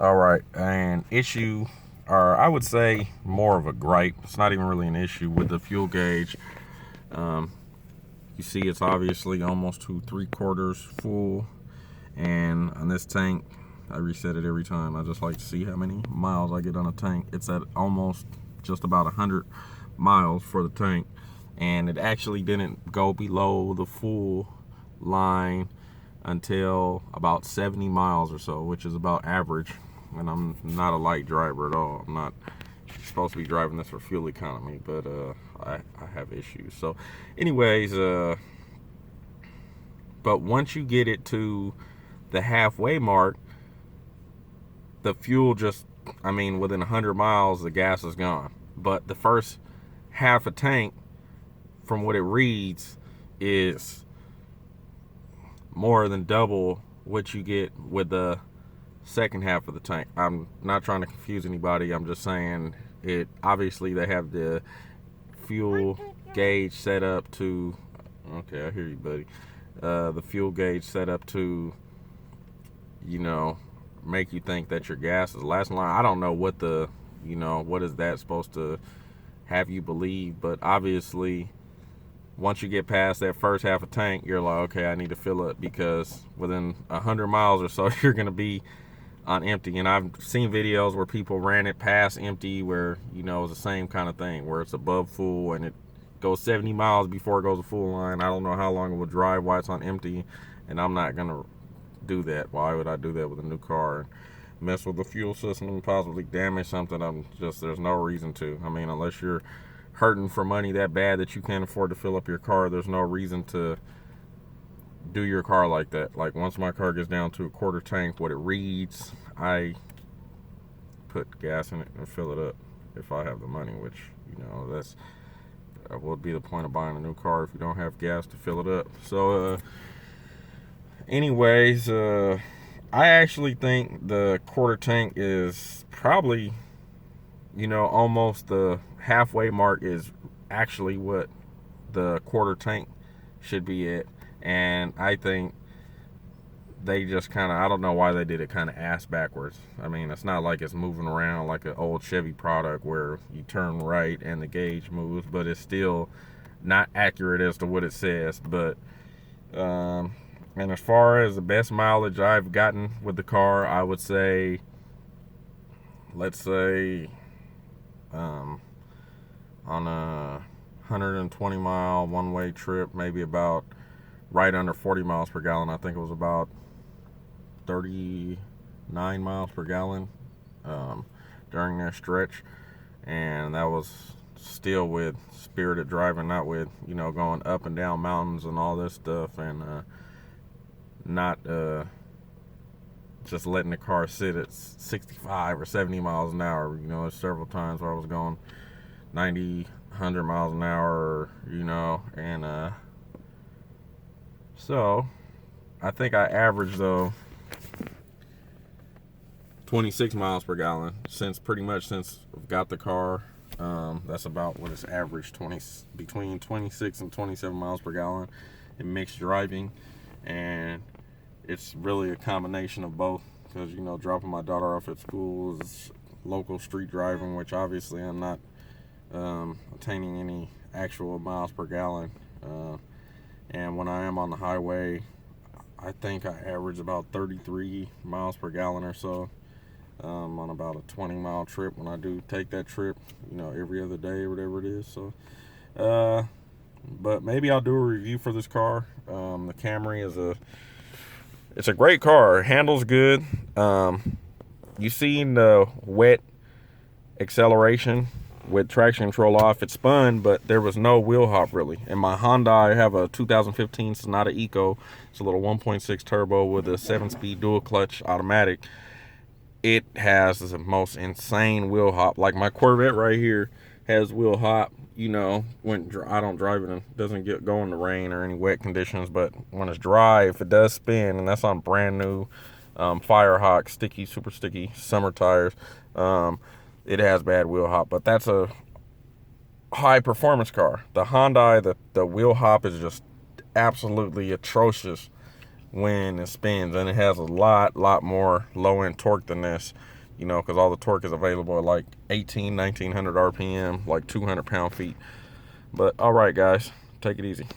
All right, an issue, or I would say more of a gripe. It's not even really an issue with the fuel gauge. Um, you see, it's obviously almost to 3/4 full, and on this tank, I reset it every time. I just like to see how many miles I get on a tank. It's at almost just about 100 miles for the tank, and it actually didn't go below the full line until about 70 miles or so, which is about average. And I'm not a light driver at all. I'm not supposed to be driving this for fuel economy, but I have issues. So, anyways, but once you get it to the halfway mark, the fuel just, I mean, within 100 miles, the gas is gone. But the first half a tank, from what it reads, is more than double what you get with the second half of the tank. I'm not trying to confuse anybody. I'm just saying it. Obviously, they have the fuel gauge set up to. Okay, I hear you, buddy. The fuel gauge set up to, you know, make you think that your gas is lasting long. I don't know what the, what is that supposed to have you believe, but obviously once you get past that first half a tank, you're like, okay, I need to fill it, because within 100 miles or so, you're going to be on empty. And I've seen videos where people ran it past empty, where, it's the same kind of thing, where it's above full and it goes 70 miles before it goes to full line. I don't know how long it will drive while it's on empty, and I'm not going to do that. Why would I do that with a new car and mess with the fuel system and possibly damage something? There's no reason to. I mean, unless you're hurting for money that bad that you can't afford to fill up your car, there's no reason to do your car like that. Like, once my car gets down to a quarter tank, what it reads, I put gas in it and fill it up if I have the money, which, that's would be the point of buying a new car if you don't have gas to fill it up. So, anyways, I actually think the quarter tank is probably, almost the halfway mark is actually what the quarter tank should be at. And I think they just kind of, I don't know why they did it kind of ass backwards. I mean, it's not like it's moving around like an old Chevy product where you turn right and the gauge moves, but it's still not accurate as to what it says. But, and as far as the best mileage I've gotten with the car, I would say, let's say, on a 120 mile one-way trip, maybe about right under 40 miles per gallon. I think it was about 39 miles per gallon during that stretch, and that was still with spirited driving, not with going up and down mountains and all this stuff, and not just letting the car sit at 65 or 70 miles an hour. There's several times where I was going 90, 100 miles an hour, and so I think I averaged, though, 26 miles per gallon since I've got the car. That's about what it's averaged, between 26 and 27 miles per gallon in mixed driving. And it's really a combination of both, because dropping my daughter off at school is local street driving, which obviously I'm not attaining any actual miles per gallon, and when I am on the highway, I think I average about 33 miles per gallon or so, on about a 20-mile trip when I do take that trip, every other day or whatever it is. So but maybe I'll do a review for this car. The Camry it's a great car. It handles good. You seen the wet acceleration with traction control off. It spun, but there was no wheel hop really. In my Honda, I have a 2015 Sonata Eco. It's a little 1.6 turbo with a 7-speed dual clutch automatic. It has the most insane wheel hop. Like my Corvette right here has wheel hop. When I don't drive it, it doesn't go in the rain or any wet conditions, but when it's dry, if it does spin, and that's on brand new Firehawk super sticky summer tires, it has bad wheel hop. But that's a high performance car. The Hyundai, the wheel hop is just absolutely atrocious when it spins, and it has a lot more low end torque than this, you know, because all the torque is available at like 1900 RPM, like 200 pound-feet. But all right, guys, take it easy.